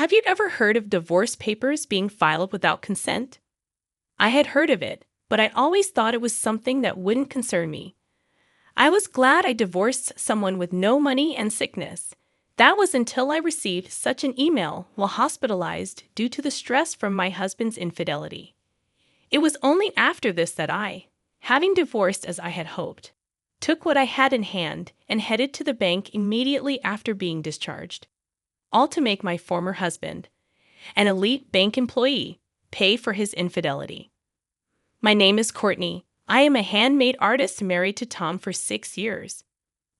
Have you ever heard of divorce papers being filed without consent? I had heard of it, but I always thought it was something that wouldn't concern me. I was glad I divorced someone with no money and sickness. That was until I received such an email while hospitalized due to the stress from my husband's infidelity. It was only after this that I, having divorced as I had hoped, took what I had in hand and headed to the bank immediately after being discharged, all to make my former husband, an elite bank employee, pay for his infidelity. My name is Courtney. I am a handmade artist married to Tom for 6 years.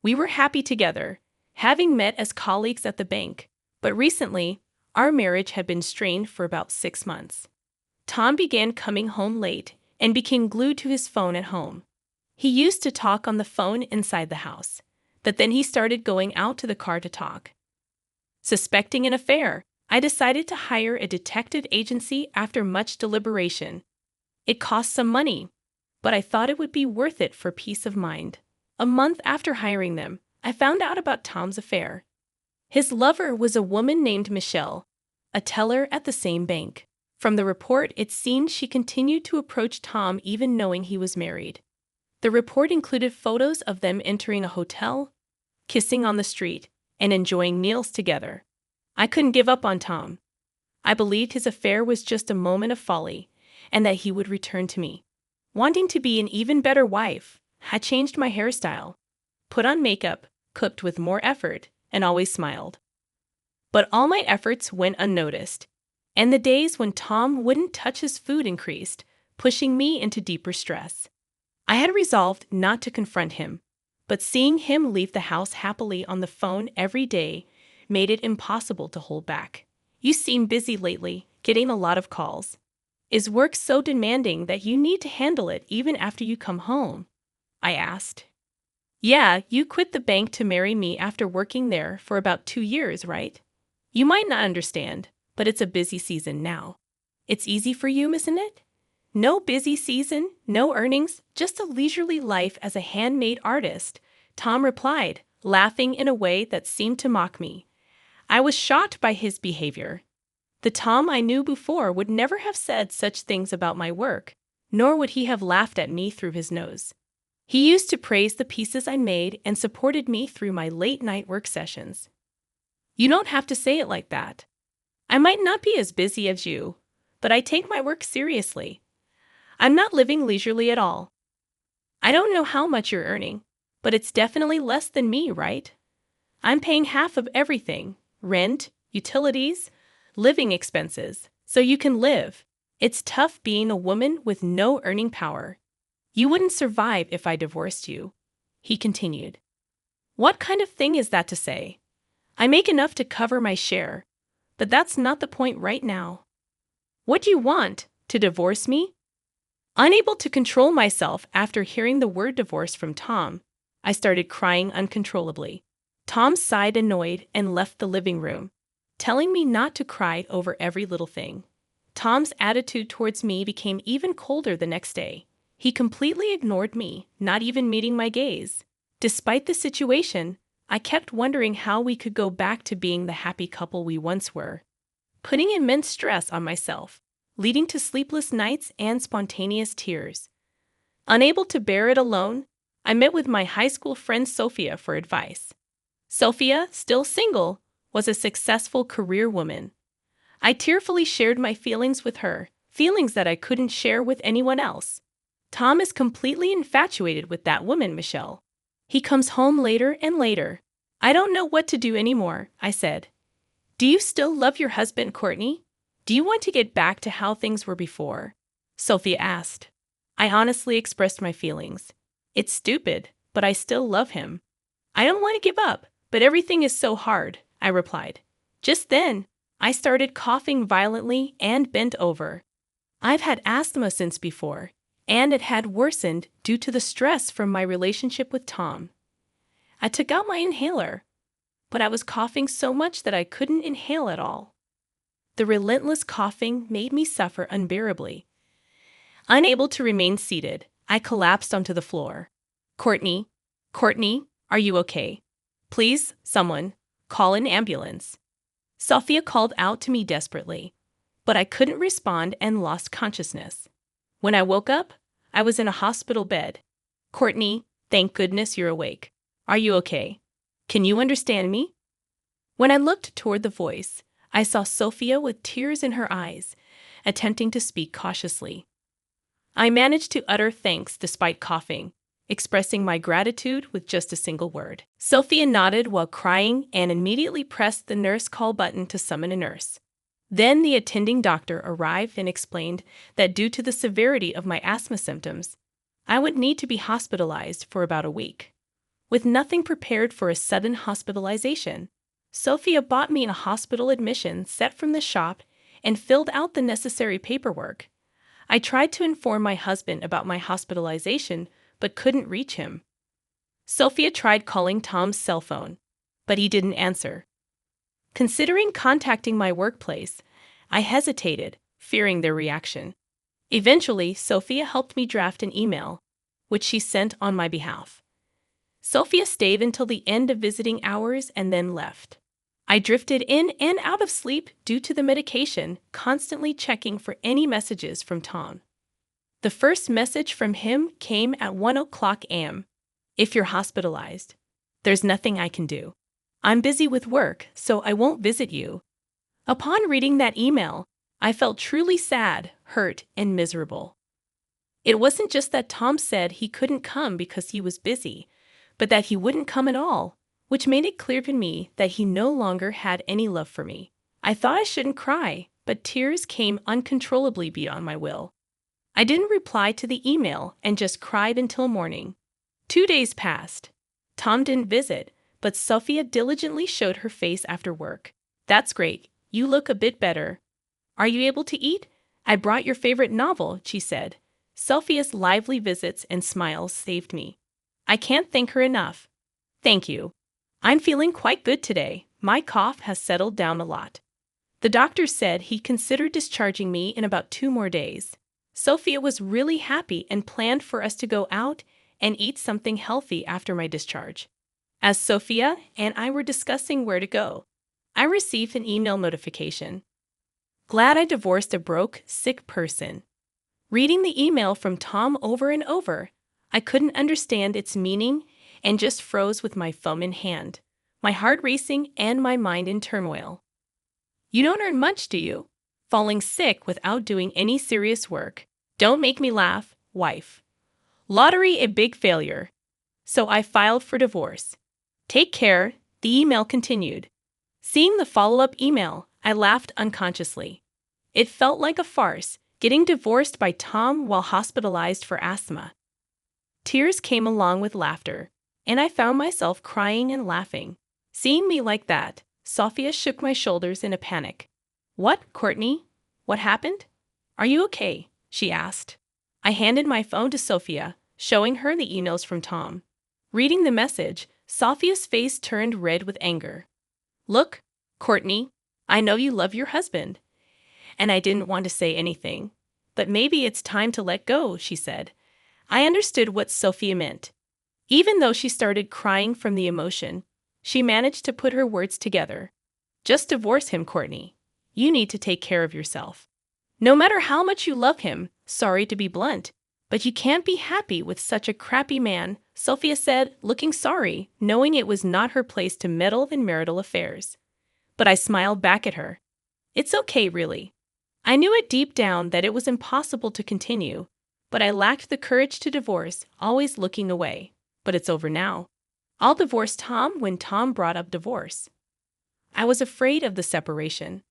We were happy together, having met as colleagues at the bank, but recently, our marriage had been strained for about 6 months. Tom began coming home late and became glued to his phone at home. He used to talk on the phone inside the house, but then he started going out to the car to talk. Suspecting an affair, I decided to hire a detective agency after much deliberation. It cost some money, but I thought it would be worth it for peace of mind. A month after hiring them, I found out about Tom's affair. His lover was a woman named Michelle, a teller at the same bank. From the report, it seemed she continued to approach Tom even knowing he was married. The report included photos of them entering a hotel, kissing on the street, and enjoying meals together. I couldn't give up on Tom. I believed his affair was just a moment of folly, and that he would return to me. Wanting to be an even better wife, I changed my hairstyle, put on makeup, cooked with more effort, and always smiled. But all my efforts went unnoticed, and the days when Tom wouldn't touch his food increased, pushing me into deeper stress. I had resolved not to confront him, but seeing him leave the house happily on the phone every day made it impossible to hold back. You seem busy lately, getting a lot of calls. Is work so demanding that you need to handle it even after you come home? I asked. Yeah, you quit the bank to marry me after working there for about 2 years, right? You might not understand, but it's a busy season now. It's easy for you, isn't it? No busy season, no earnings, just a leisurely life as a handmade artist, Tom replied, laughing in a way that seemed to mock me. I was shocked by his behavior. The Tom I knew before would never have said such things about my work, nor would he have laughed at me through his nose. He used to praise the pieces I made and supported me through my late-night work sessions. You don't have to say it like that. I might not be as busy as you, but I take my work seriously. I'm not living leisurely at all. I don't know how much you're earning, but it's definitely less than me, right? I'm paying half of everything: rent, utilities, living expenses, so you can live. It's tough being a woman with no earning power. You wouldn't survive if I divorced you, he continued. What kind of thing is that to say? I make enough to cover my share, but that's not the point right now. What do you want? To divorce me? Unable to control myself after hearing the word divorce from Tom, I started crying uncontrollably. Tom sighed annoyed and left the living room, telling me not to cry over every little thing. Tom's attitude towards me became even colder the next day. He completely ignored me, not even meeting my gaze. Despite the situation, I kept wondering how we could go back to being the happy couple we once were, putting immense stress on myself, leading to sleepless nights and spontaneous tears. Unable to bear it alone, I met with my high school friend Sophia for advice. Sophia, still single, was a successful career woman. I tearfully shared my feelings with her, feelings that I couldn't share with anyone else. Tom is completely infatuated with that woman, Michelle. He comes home later and later. I don't know what to do anymore, I said. Do you still love your husband, Courtney? Do you want to get back to how things were before? Sophia asked. I honestly expressed my feelings. It's stupid, but I still love him. I don't want to give up, but everything is so hard, I replied. Just then, I started coughing violently and bent over. I've had asthma since before, and it had worsened due to the stress from my relationship with Tom. I took out my inhaler, but I was coughing so much that I couldn't inhale at all. The relentless coughing made me suffer unbearably. Unable to remain seated, I collapsed onto the floor. Courtney, are you okay? Please, someone, call an ambulance. Sophia called out to me desperately, but I couldn't respond and lost consciousness. When I woke up, I was in a hospital bed. Courtney, thank goodness you're awake. Are you okay? Can you understand me? When I looked toward the voice, I saw Sophia with tears in her eyes, attempting to speak cautiously. I managed to utter thanks despite coughing, expressing my gratitude with just a single word. Sophia nodded while crying and immediately pressed the nurse call button to summon a nurse. Then the attending doctor arrived and explained that due to the severity of my asthma symptoms, I would need to be hospitalized for about a week. With nothing prepared for a sudden hospitalization, Sophia bought me a hospital admission set from the shop and filled out the necessary paperwork. I tried to inform my husband about my hospitalization, but couldn't reach him. Sophia tried calling Tom's cell phone, but he didn't answer. Considering contacting my workplace, I hesitated, fearing their reaction. Eventually, Sophia helped me draft an email, which she sent on my behalf. Sophia stayed until the end of visiting hours and then left. I drifted in and out of sleep due to the medication, constantly checking for any messages from Tom. The first message from him came at 1:00 a.m. If you're hospitalized, there's nothing I can do. I'm busy with work, so I won't visit you. Upon reading that email, I felt truly sad, hurt, and miserable. It wasn't just that Tom said he couldn't come because he was busy, but that he wouldn't come at all, which made it clear to me that he no longer had any love for me. I thought I shouldn't cry, but tears came uncontrollably beyond my will. I didn't reply to the email and just cried until morning. 2 days passed. Tom didn't visit, but Sophia diligently showed her face after work. That's great. You look a bit better. Are you able to eat? I brought your favorite novel, she said. Sophia's lively visits and smiles saved me. I can't thank her enough. Thank you. I'm feeling quite good today. My cough has settled down a lot. The doctor said he'd consider discharging me in about 2 more days. Sophia was really happy and planned for us to go out and eat something healthy after my discharge. As Sophia and I were discussing where to go, I received an email notification. Glad I divorced a broke, sick person. Reading the email from Tom over and over, I couldn't understand its meaning and just froze with my phone in hand, my heart racing and my mind in turmoil. You don't earn much, do you? Falling sick without doing any serious work. Don't make me laugh, wife. Lottery a big failure. So I filed for divorce. Take care, the email continued. Seeing the follow-up email, I laughed unconsciously. It felt like a farce, getting divorced by Tom while hospitalized for asthma. Tears came along with laughter, and I found myself crying and laughing. Seeing me like that, Sophia shook my shoulders in a panic. What, Courtney? What happened? Are you okay? She asked. I handed my phone to Sophia, showing her the emails from Tom. Reading the message, Sophia's face turned red with anger. Look, Courtney, I know you love your husband. And I didn't want to say anything. But maybe it's time to let go, she said. I understood what Sophia meant. Even though she started crying from the emotion, she managed to put her words together. Just divorce him, Courtney. You need to take care of yourself. No matter how much you love him, sorry to be blunt, but you can't be happy with such a crappy man, Sophia said, looking sorry, knowing it was not her place to meddle in marital affairs. But I smiled back at her. It's okay, really. I knew it deep down that it was impossible to continue, but I lacked the courage to divorce, always looking away. But it's over now. I'll divorce Tom when Tom brought up divorce. I was afraid of the separation.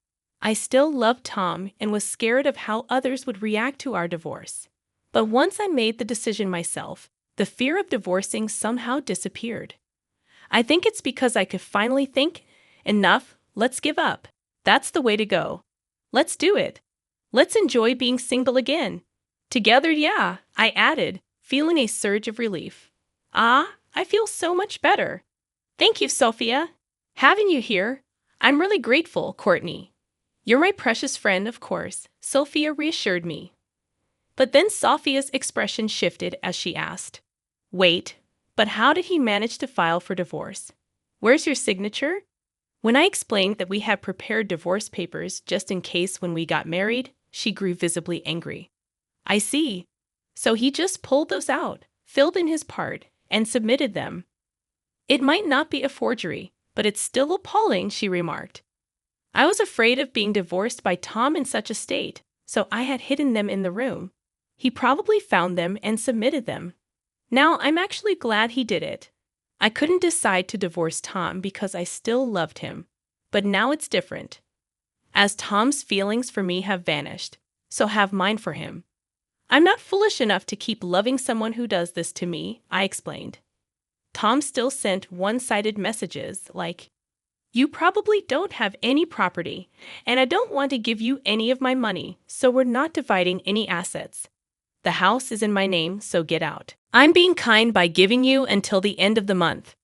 I still loved Tom and was scared of how others would react to our divorce. But once I made the decision myself, the fear of divorcing somehow disappeared. I think it's because I could finally think, enough, let's give up. That's the way to go. Let's do it. Let's enjoy being single again. Together, yeah, I added, feeling a surge of relief. Ah, I feel so much better. Thank you, Sophia. Having you here, I'm really grateful, Courtney. You're my precious friend, of course, Sophia reassured me. But then Sophia's expression shifted as she asked, Wait, but how did he manage to file for divorce? Where's your signature? When I explained that we had prepared divorce papers just in case when we got married, she grew visibly angry. I see. So he just pulled those out, filled in his part, and submitted them. It might not be a forgery, but it's still appalling, she remarked. I was afraid of being divorced by Tom in such a state, so I had hidden them in the room. He probably found them and submitted them. Now I'm actually glad he did it. I couldn't decide to divorce Tom because I still loved him. But now it's different. As Tom's feelings for me have vanished, so have mine for him. I'm not foolish enough to keep loving someone who does this to me, I explained. Tom still sent one-sided messages like, "You probably don't have any property, and I don't want to give you any of my money, so we're not dividing any assets. The house is in my name, so get out. I'm being kind by giving you until the end of the month.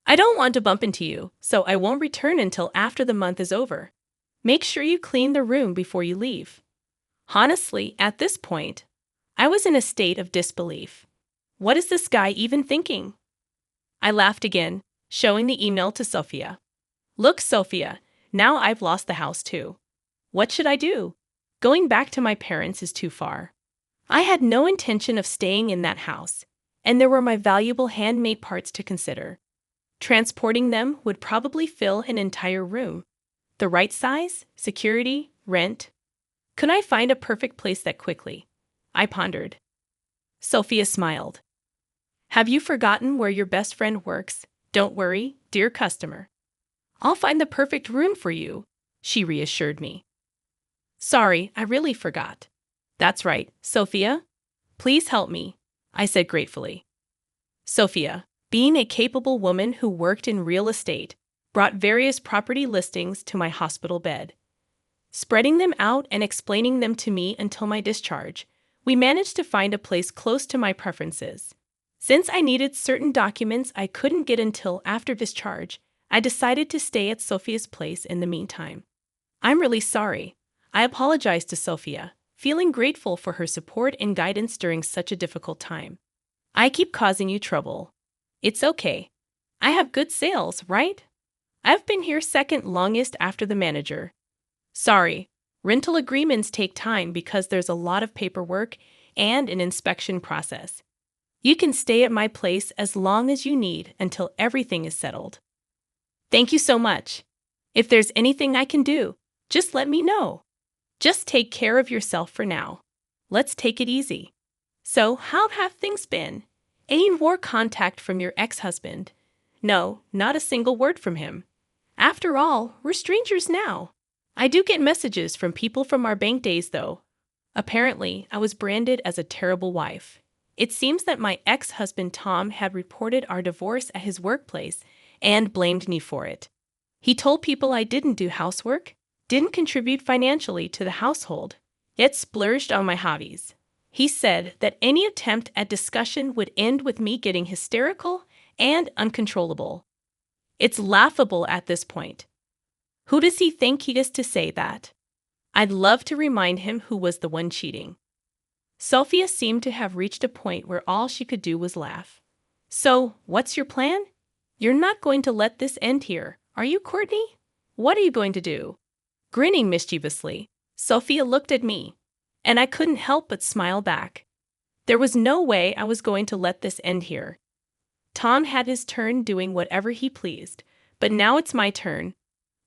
I don't want to bump into you, so I won't return until after the month is over. Make sure you clean the room before you leave." Honestly, at this point, I was in a state of disbelief. What is this guy even thinking? I laughed again, showing the email to Sophia. "Look, Sophia, now I've lost the house too. What should I do? Going back to my parents is too far. I had no intention of staying in that house, and there were my valuable handmade parts to consider. Transporting them would probably fill an entire room. The right size, security, rent. Could I find a perfect place that quickly? I pondered. Sophia smiled. "Have you forgotten where your best friend works? Don't worry, dear customer. I'll find the perfect room for you," she reassured me. "Sorry, I really forgot." "That's right, Sophia. Please help me," I said gratefully. Sophia, being a capable woman who worked in real estate, brought various property listings to my hospital bed. Spreading them out and explaining them to me until my discharge, we managed to find a place close to my preferences. Since I needed certain documents I couldn't get until after discharge, I decided to stay at Sophia's place in the meantime. I'm really sorry. I apologized to Sophia, feeling grateful for her support and guidance during such a difficult time. "I keep causing you trouble. It's okay. I have good sales, right? I've been here second longest after the manager. Sorry, rental agreements take time because there's a lot of paperwork and an inspection process. You can stay at my place as long as you need until everything is settled." "Thank you so much. If there's anything I can do, just let me know. Just take care of yourself for now. Let's take it easy. So, how have things been? Any more contact from your ex-husband?" "No, not a single word from him. After all, we're strangers now. I do get messages from people from our bank days, though. Apparently, I was branded as a terrible wife. It seems that my ex-husband Tom had reported our divorce at his workplace and blamed me for it. He told people I didn't do housework, didn't contribute financially to the household, yet splurged on my hobbies. He said that any attempt at discussion would end with me getting hysterical and uncontrollable. It's laughable at this point. Who does he think he is to say that? I'd love to remind him who was the one cheating. Sophia seemed to have reached a point where all she could do was laugh. "So, what's your plan? You're not going to let this end here, are you, Courtney? What are you going to do?" Grinning mischievously, Sophia looked at me, and I couldn't help but smile back. There was no way I was going to let this end here. Tom had his turn doing whatever he pleased, but now it's my turn.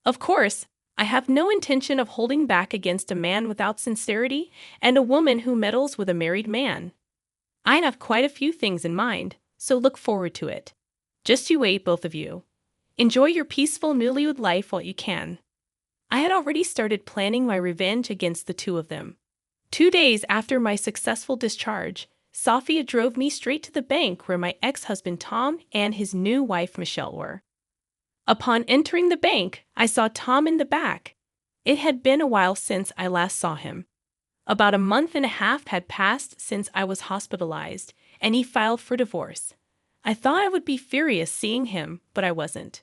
Of course, I have no intention of holding back against a man without sincerity and a woman who meddles with a married man. I have quite a few things in mind, so look forward to it. Just you wait, both of you. Enjoy your peaceful newlywed life while you can. I had already started planning my revenge against the two of them. 2 days after my successful discharge, Sophia drove me straight to the bank where my ex-husband Tom and his new wife Michelle were. Upon entering the bank, I saw Tom in the back. It had been a while since I last saw him. About a month and a half had passed since I was hospitalized, and he filed for divorce. I thought I would be furious seeing him, but I wasn't.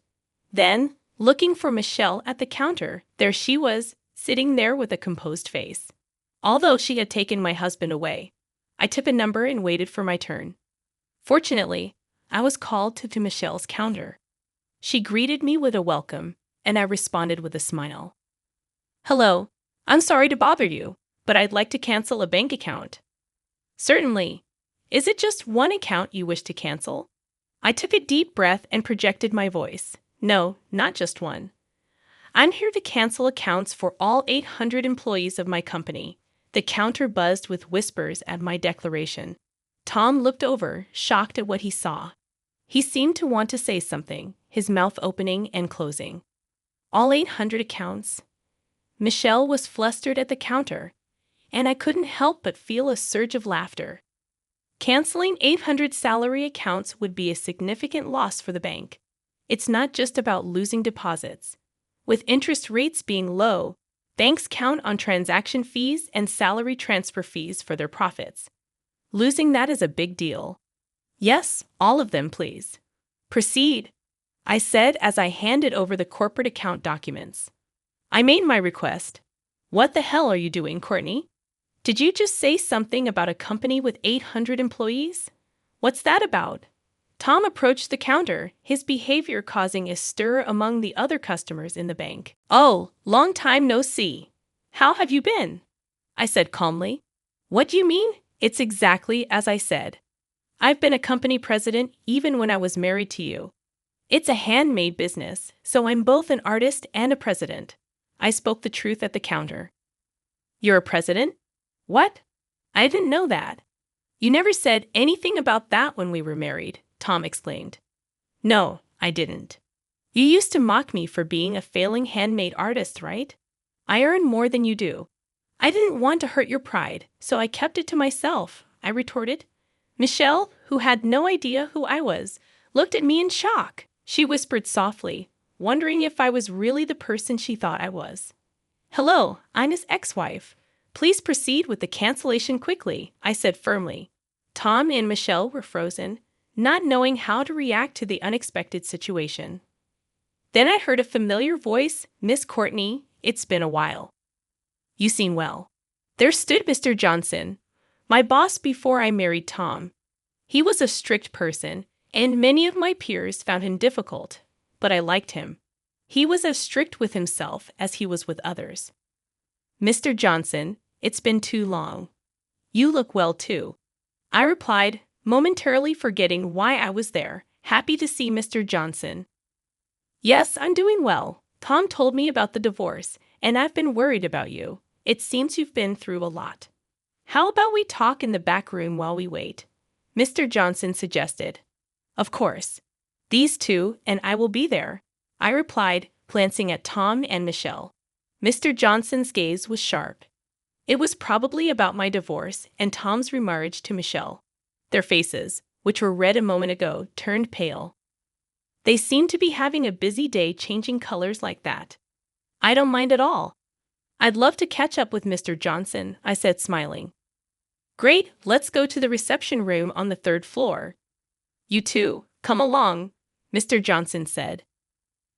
Then, looking for Michelle at the counter, there she was, sitting there with a composed face. Although she had taken my husband away, I took a number and waited for my turn. Fortunately, I was called to Michelle's counter. She greeted me with a welcome, and I responded with a smile. Hello, I'm sorry to bother you, but I'd like to cancel a bank account. Certainly. Is it just one account you wish to cancel? I took a deep breath and projected my voice. No, not just one. I'm here to cancel accounts for all 800 employees of my company. The counter buzzed with whispers at my declaration. Tom looked over, shocked at what he saw. He seemed to want to say something, his mouth opening and closing. All 800 accounts. Michelle was flustered at the counter, and I couldn't help but feel a surge of laughter. Canceling 800 salary accounts would be a significant loss for the bank. It's not just about losing deposits. With interest rates being low, banks count on transaction fees and salary transfer fees for their profits. Losing that is a big deal. Yes, all of them, please. Proceed, I said as I handed over the corporate account documents. I made my request. What the hell are you doing, Courtney? Did you just say something about a company with 800 employees? What's that about? Tom approached the counter, his behavior causing a stir among the other customers in the bank. Oh, long time no see. How have you been? I said calmly. What do you mean? It's exactly as I said. I've been a company president even when I was married to you. It's a handmade business, so I'm both an artist and a president. I spoke the truth at the counter. You're a president? What? I didn't know that. You never said anything about that when we were married, Tom exclaimed. No, I didn't. You used to mock me for being a failing handmade artist, right? I earn more than you do. I didn't want to hurt your pride, so I kept it to myself, I retorted. Michelle, who had no idea who I was, looked at me in shock. She whispered softly, wondering if I was really the person she thought I was. Hello, I'm his ex-wife. Please proceed with the cancellation quickly, I said firmly. Tom and Michelle were frozen, not knowing how to react to the unexpected situation. Then I heard a familiar voice, Miss Courtney, it's been a while. You seem well. There stood Mr. Johnson, my boss before I married Tom. He was a strict person, and many of my peers found him difficult, but I liked him. He was as strict with himself as he was with others. Mr. Johnson, it's been too long. You look well too, I replied, momentarily forgetting why I was there, happy to see Mr. Johnson. Yes, I'm doing well. Tom told me about the divorce, and I've been worried about you. It seems you've been through a lot. How about we talk in the back room while we wait? Mr. Johnson suggested. Of course. These two and I will be there, I replied, glancing at Tom and Michelle. Mr. Johnson's gaze was sharp. It was probably about my divorce and Tom's remarriage to Michelle. Their faces, which were red a moment ago, turned pale. They seemed to be having a busy day changing colors like that. I don't mind at all. I'd love to catch up with Mr. Johnson, I said, smiling. Great, let's go to the reception room on the 3rd floor. You too, come along, Mr. Johnson said.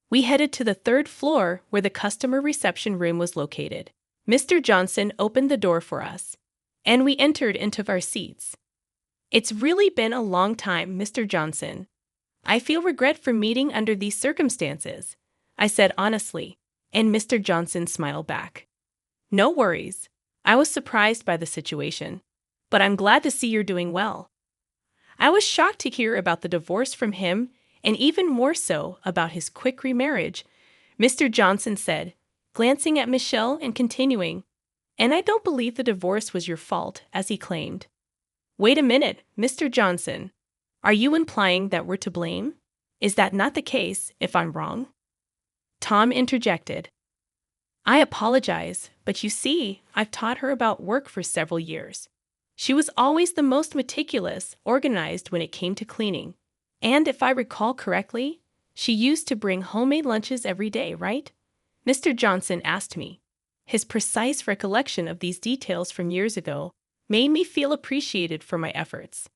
We headed to the 3rd floor where the customer reception room was located. Mr. Johnson opened the door for us, and we entered into our seats. It's really been a long time, Mr. Johnson. I feel regret for meeting under these circumstances, I said honestly, and Mr. Johnson smiled back. No worries. I was surprised by the situation, but I'm glad to see you're doing well. I was shocked to hear about the divorce from him, and even more so about his quick remarriage, Mr. Johnson said, glancing at Michelle and continuing, and I don't believe the divorce was your fault, as he claimed. Wait a minute, Mr. Johnson. Are you implying that we're to blame? Is that not the case, if I'm wrong? Tom interjected. I apologize, but you see, I've taught her about work for several years. She was always the most meticulous, organized when it came to cleaning. And if I recall correctly, she used to bring homemade lunches every day, right? Mr. Johnson asked me. His precise recollection of these details from years ago made me feel appreciated for my efforts.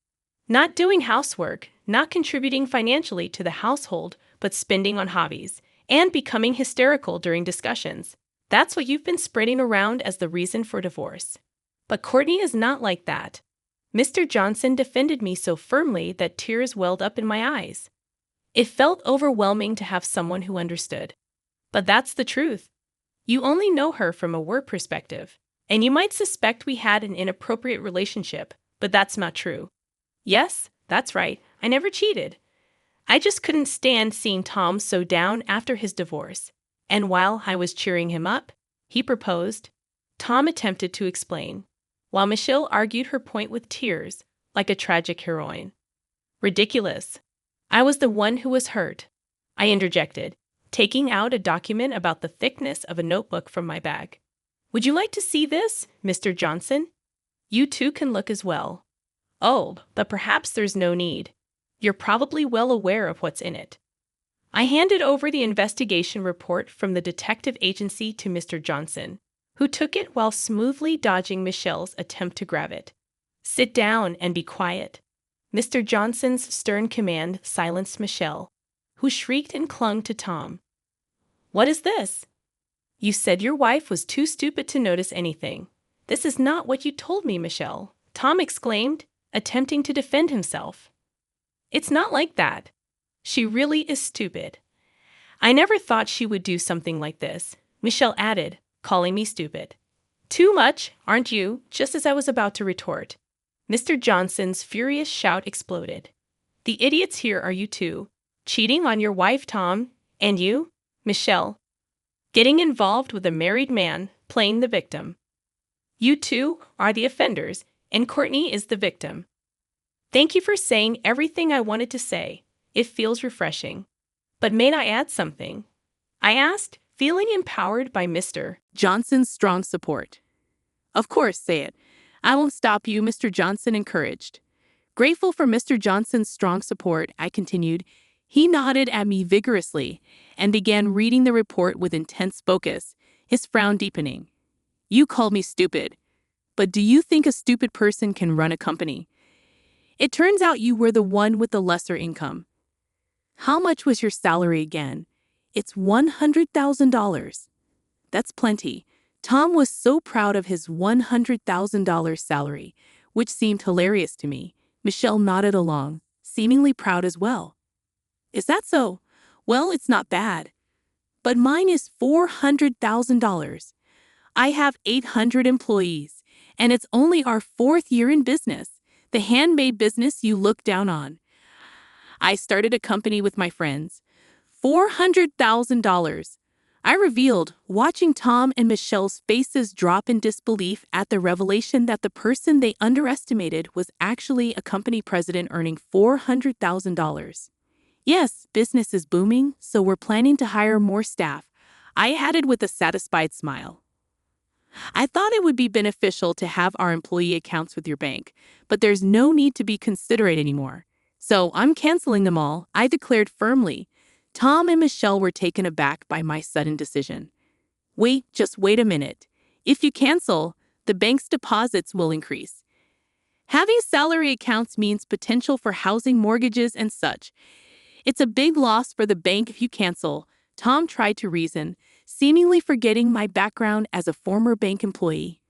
Not doing housework, not contributing financially to the household, but spending on hobbies, and becoming hysterical during discussions. That's what you've been spreading around as the reason for divorce. But Courtney is not like that. Mr. Johnson defended me so firmly that tears welled up in my eyes. It felt overwhelming to have someone who understood. But that's the truth. You only know her from a work perspective, and you might suspect we had an inappropriate relationship, but that's not true. Yes, that's right, I never cheated. I just couldn't stand seeing Tom so down after his divorce. And while I was cheering him up, he proposed. Tom attempted to explain, while Michelle argued her point with tears, like a tragic heroine. Ridiculous. I was the one who was hurt. I interjected, taking out a document about the thickness of a notebook from my bag. Would you like to see this, Mr. Johnson? You too can look as well. Oh, but perhaps there's no need. You're probably well aware of what's in it. I handed over the investigation report from the detective agency to Mr. Johnson, who took it while smoothly dodging Michelle's attempt to grab it. Sit down and be quiet. Mr. Johnson's stern command silenced Michelle, who shrieked and clung to Tom. What is this? You said your wife was too stupid to notice anything. This is not what you told me, Michelle, Tom exclaimed, attempting to defend himself. It's not like that. She really is stupid. I never thought she would do something like this, Michelle added, calling me stupid. Too much, aren't you? Just as I was about to retort, Mr. Johnson's furious shout exploded. The idiots here are you two, cheating on your wife, Tom, and you, Michelle, getting involved with a married man, playing the victim. You two are the offenders, and Courtney is the victim. Thank you for saying everything I wanted to say. It feels refreshing. But may I add something? I asked, feeling empowered by Mr. Johnson's strong support. Of course, say it. I won't stop you, Mr. Johnson encouraged. Grateful for Mr. Johnson's strong support, I continued. He nodded at me vigorously and began reading the report with intense focus, his frown deepening. You called me stupid, but do you think a stupid person can run a company? It turns out you were the one with the lesser income. How much was your salary again? It's $100,000. That's plenty. Tom was so proud of his $100,000 salary, which seemed hilarious to me. Michelle nodded along, seemingly proud as well. Is that so? Well, it's not bad. But mine is $400,000. I have 800 employees, and it's only our 4th year in business, the handmade business you look down on. I started a company with my friends. $400,000. I revealed, watching Tom and Michelle's faces drop in disbelief at the revelation that the person they underestimated was actually a company president earning $400,000. Yes, business is booming, so we're planning to hire more staff, I added with a satisfied smile. I thought it would be beneficial to have our employee accounts with your bank, but there's no need to be considerate anymore. So I'm canceling them all, I declared firmly. Tom and Michelle were taken aback by my sudden decision. Just wait a minute. If you cancel, the bank's deposits will increase. Having salary accounts means potential for housing mortgages and such. It's a big loss for the bank if you cancel, Tom tried to reason, seemingly forgetting my background as a former bank employee.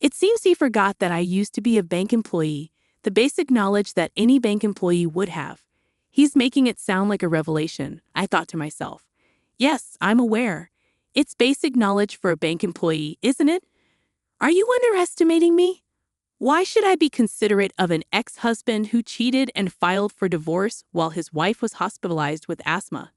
It seems he forgot that I used to be a bank employee, the basic knowledge that any bank employee would have. He's making it sound like a revelation, I thought to myself. Yes, I'm aware. It's basic knowledge for a bank employee, isn't it? Are you underestimating me? Why should I be considerate of an ex-husband who cheated and filed for divorce while his wife was hospitalized with asthma?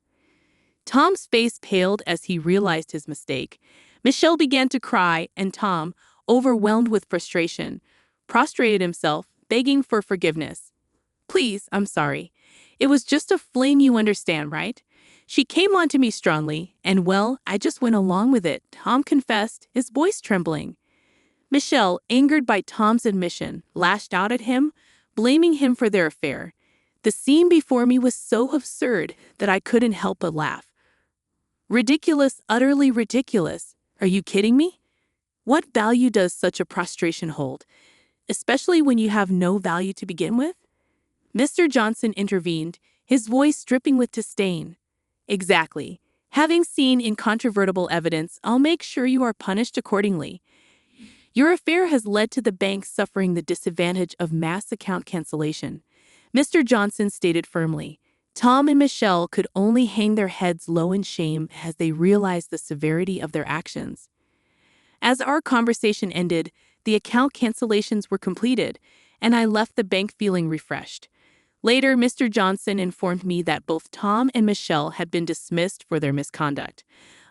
Tom's face paled as he realized his mistake. Michelle began to cry, and Tom, overwhelmed with frustration, prostrated himself, begging for forgiveness. Please, I'm sorry. It was just a fling, you understand, right? She came on to me strongly, and well, I just went along with it, Tom confessed, his voice trembling. Michelle, angered by Tom's admission, lashed out at him, blaming him for their affair. The scene before me was so absurd that I couldn't help but laugh. Ridiculous, utterly ridiculous. Are you kidding me? What value does such a prostration hold, especially when you have no value to begin with? Mr. Johnson intervened, his voice dripping with disdain. Exactly. Having seen incontrovertible evidence, I'll make sure you are punished accordingly. Your affair has led to the bank suffering the disadvantage of mass account cancellation, Mr. Johnson stated firmly. Tom and Michelle could only hang their heads low in shame as they realized the severity of their actions. As our conversation ended, the account cancellations were completed, and I left the bank feeling refreshed. Later, Mr. Johnson informed me that both Tom and Michelle had been dismissed for their misconduct.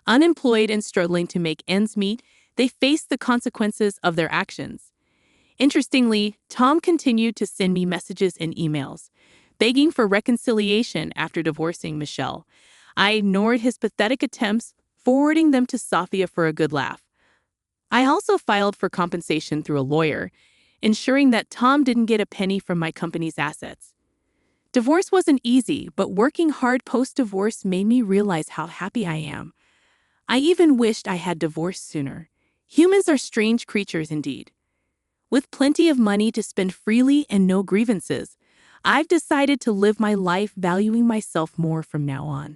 Unemployed and struggling to make ends meet, they faced the consequences of their actions. Interestingly, Tom continued to send me messages and emails, begging for reconciliation after divorcing Michelle. I ignored his pathetic attempts, forwarding them to Safia for a good laugh. I also filed for compensation through a lawyer, ensuring that Tom didn't get a penny from my company's assets. Divorce wasn't easy, but working hard post-divorce made me realize how happy I am. I even wished I had divorced sooner. Humans are strange creatures indeed. With plenty of money to spend freely and no grievances, I've decided to live my life valuing myself more from now on.